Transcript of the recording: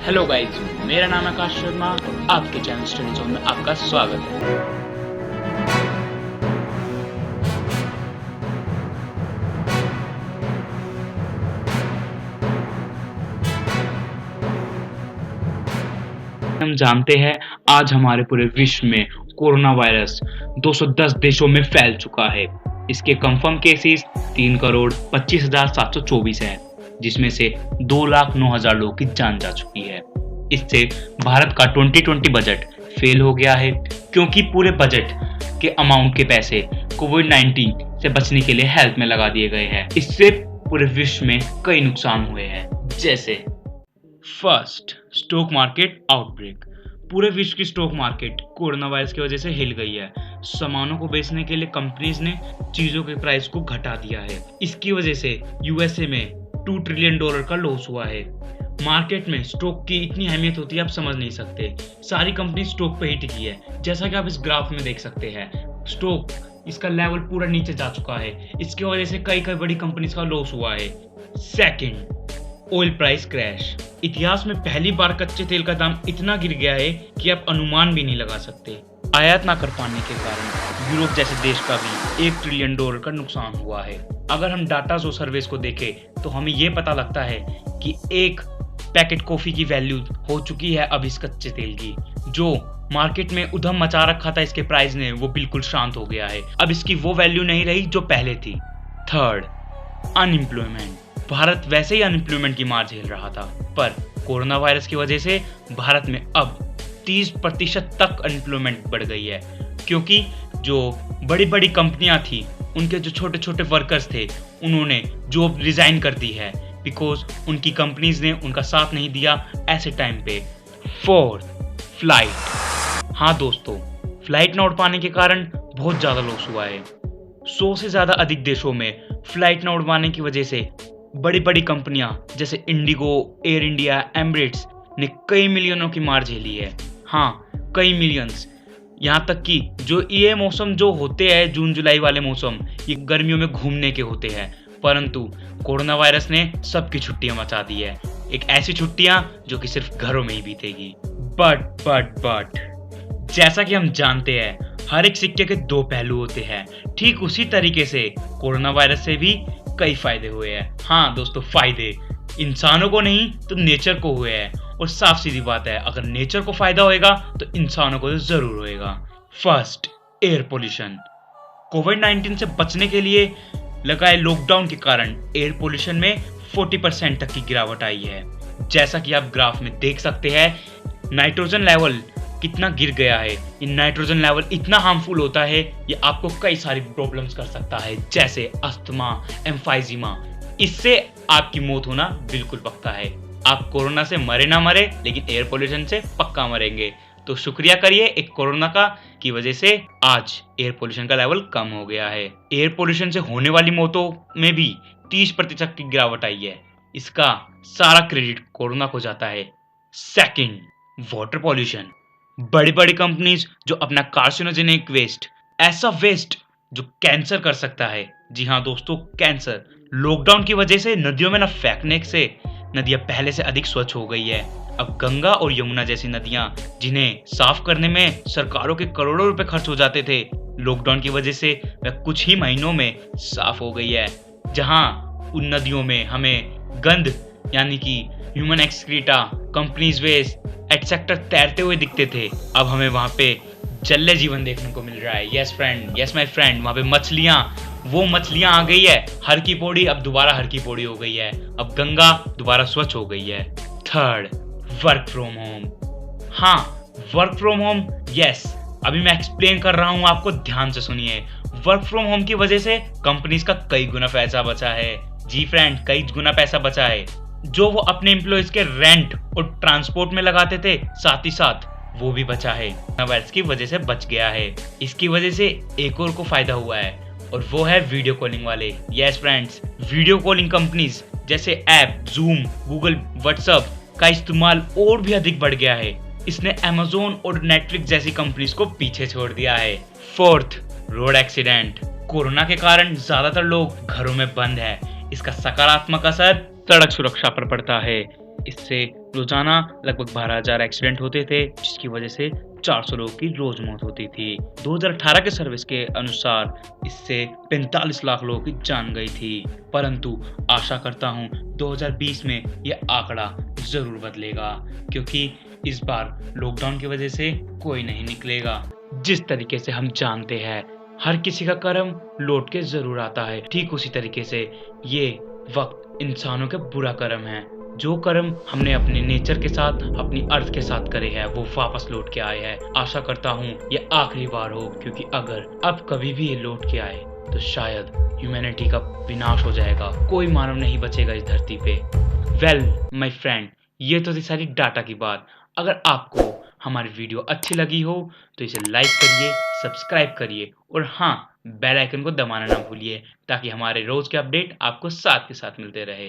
Hello guys, मेरा नाम है आकाश शर्मा और आपके चैनल स्टडी जोन में आपका स्वागत है। हम जानते हैं आज हमारे पूरे विश्व में कोरोना वायरस 210 देशों में फैल चुका है। इसके कंफर्म केसेस 3,25,724 हैं, जिसमें से 2,09,000 लोगों की जान जा चुकी है। इससे भारत का 2020 बजट फेल हो गया है, क्योंकि पूरे बजट के अमाउंट के पैसे कोविड-19 से बचने के लिए हेल्थ में लगा दिए गए हैं। इससे पूरे विश्व में कई नुकसान हुए हैं, जैसे फर्स्ट, स्टॉक मार्केट आउटब्रेक। पूरे विश्व की स्टॉक मार्केट कोरोना वायरस की वजह से हिल गई है। सामानों को बेचने के लिए कंपनीज ने चीजों के प्राइस को घटा दिया है। इसकी वजह से यूएसए में $2 ट्रिलियन का लॉस हुआ है। मार्केट में स्टॉक की इतनी अहमियत होती है, आप समझ नहीं सकते। सारी कंपनी स्टॉक पे ही टिकी है, जैसा कि आप इस ग्राफ में देख सकते हैं। स्टॉक इसका लेवल पूरा नीचे जा चुका है। इसकी वजह से कई बड़ी कंपनीज का लॉस हुआ है। Second, oil price crash. इतिहास में पहली बार कच्चे तेल का दाम इतना गिर गया है कि आप अनुमान भी नहीं लगा सकते। आयात ना कर पाने के कारण यूरोप जैसे देश का भी $1 ट्रिलियन का नुकसान हुआ है। अगर हम डाटा और सर्वेस को देखें तो हमें ये पता लगता है कि एक पैकेट कॉफी की वैल्यू हो चुकी है अब इस कच्चे तेल की। जो मार्केट में उधम मचा रखा था इसके प्राइस ने, वो बिल्कुल शांत हो गया है। अब इसकी वो वैल्यू नहीं रही जो पहले थी। Third, unemployment. भारत वैसे ही अनएम्प्लॉयमेंट की मार झेल रहा था, पर कोरोना वायरस की वजह से भारत में अब 30% तक अनएम्प्लॉयमेंट बढ़ गई है, क्योंकि जो बड़ी बड़ी कंपनियां थी, उनके जो छोटे छोटे वर्कर्स थे, उन्होंने जॉब रिजाइन कर दी है, बिकॉज उनकी कंपनीज ने उनका साथ नहीं दिया ऐसे टाइम पे। Fourth, flight. हाँ दोस्तों, फ्लाइट न उड़ पाने के कारण बहुत ज्यादा लॉस हुआ है। 100 से ज्यादा अधिक देशों में फ्लाइट न उड़ पाने की वजह से बड़ी बड़ी कंपनियां जैसे इंडिगो, एयर इंडिया, एमिरेट्स ने कई मिलियनों की मार झेली है। हाँ, कई मिलियंस। यहाँ तक कि जो ये मौसम जो होते हैं, जून जुलाई वाले मौसम, ये गर्मियों में घूमने के होते हैं, परंतु कोरोना वायरस ने सबकी छुट्टियां मचा दी है। एक ऐसी छुट्टियां जो कि सिर्फ घरों में ही बीतेगी। बट जैसा कि हम जानते हैं, हर एक सिक्के के दो पहलू होते हैं। ठीक उसी तरीके से कोरोना वायरस से भी कई फायदे हुए हैं। हाँ दोस्तों, फायदे इंसानों को नहीं तो नेचर को हुए हैं। और साफ सीधी बात है, अगर नेचर को फायदा होएगा तो इंसानों को तो जरूर होएगा। First, air pollution. कोविड-19 से बचने के लिए लगाए लॉकडाउन के कारण एयर पोल्यूशन में 40% तक की गिरावट आई है। जैसा कि आप ग्राफ में देख सकते हैं, नाइट्रोजन लेवल कितना गिर गया है। ये नाइट्रोजन लेवल इतना हार्मफुल होता है, ये आपको कई सारी प्रॉब्लम्स कर सकता है, जैसे अस्थमा, एम्फाइजीमा। इससे आपकी मौत होना बिल्कुल पक्का है। आप कोरोना से मरे ना मरे, लेकिन एयर पोल्यूशन से पक्का मरेंगे। तो शुक्रिया करिए एक कोरोना का की वजह से आज एयर पोल्यूशन का लेवल कम हो गया है। एयर पोल्यूशन से होने वाली मौतों में भी 30% की गिरावट आई है। इसका सारा क्रेडिट कोरोना को जाता है। Second, water pollution. बड़ी बड़ी कंपनीज जो अपना कार्सिनोजेनिक वेस्ट, ऐसा वेस्ट जो कैंसर कर सकता है, जी हाँ दोस्तों, कैंसर, लॉकडाउन की वजह से नदियों में न फेंकने से नदियां पहले से अधिक स्वच्छ हो गई है। अब गंगा और यमुना जैसी नदियां, जिन्हें साफ करने में सरकारों के करोड़ों रुपए खर्च हो जाते थे, लॉकडाउन की वजह से वह कुछ ही महीनों में साफ हो गई है। जहां उन नदियों में हमें गंद यानी कि human excreta, companies waste etcetera तैरते हुए दिखते थे, अब हमें वहां पे जल्ले जीवन देखने को मिल रहा है। Yes friend, yes my friend, वहां पे मछलियां, वो मछलियां आ गई है। हर की पौड़ी अब दोबारा हर की पौड़ी हो गई है। अब गंगा दोबारा स्वच्छ हो गई है। Third, work from home. हाँ, वर्क फ्रॉम होम, यस, अभी मैं एक्सप्लेन कर रहा हूं, आपको ध्यान से सुनिए। वर्क फ्रॉम होम की वजह से कंपनीज का कई गुना पैसा बचा है। जी फ्रेंड, कई गुना पैसा बचा है, जो वो अपने एम्प्लॉयज के रेंट और ट्रांसपोर्ट में लगाते थे, साथ ही साथ वो भी बचा है। वायरस की वजह से बच गया है। इसकी वजह से एक और को फायदा हुआ है, और वो है वीडियो कॉलिंग वाले। Yes friends, video calling companies जैसे ऐप जूम, गूगल, व्हाट्सएप का इस्तेमाल और भी अधिक बढ़ गया है। इसने अमेज़न और नेटफ्लिक्स जैसी कंपनीज को पीछे छोड़ दिया है। Fourth, road accident. कोरोना के कारण ज्यादातर लोग घरों में बंद है। इसका सकारात्मक असर सड़क सुरक्षा पर पड़ता है। इससे रोजाना लगभग 12,000 एक्सीडेंट होते थे, जिसकी वजह से 400 लोगों की रोज मौत होती थी। 2018 के सर्विस के अनुसार इससे 45 लाख लोगों की जान गई थी। परंतु आशा करता हूँ 2020 में यह आंकड़ा जरूर बदलेगा, क्योंकि इस बार लॉकडाउन की वजह से कोई नहीं निकलेगा। जिस तरीके से हम जानते हैं हर किसी का कर्म लौट के जरूर आता है, ठीक उसी तरीके से ये वक्त इंसानों के बुरा कर्म है। जो कर्म हमने अपने नेचर के साथ, अपनी अर्थ के साथ करे हैं, वो वापस लौट के आए हैं। आशा करता हूँ ये आखिरी बार हो, क्योंकि अगर अब कभी भी ये लौट के आए तो शायद ह्यूमैनिटी का विनाश हो जाएगा, कोई मानव नहीं बचेगा इस धरती पे। वेल माय फ्रेंड, ये तो थी सारी डाटा की बात। अगर आपको हमारी वीडियो अच्छी लगी हो तो इसे लाइक करिए, सब्सक्राइब करिए और हाँ, बेल आइकन को दबाना ना भूलिए, ताकि हमारे रोज के अपडेट आपको साथ के साथ मिलते रहे।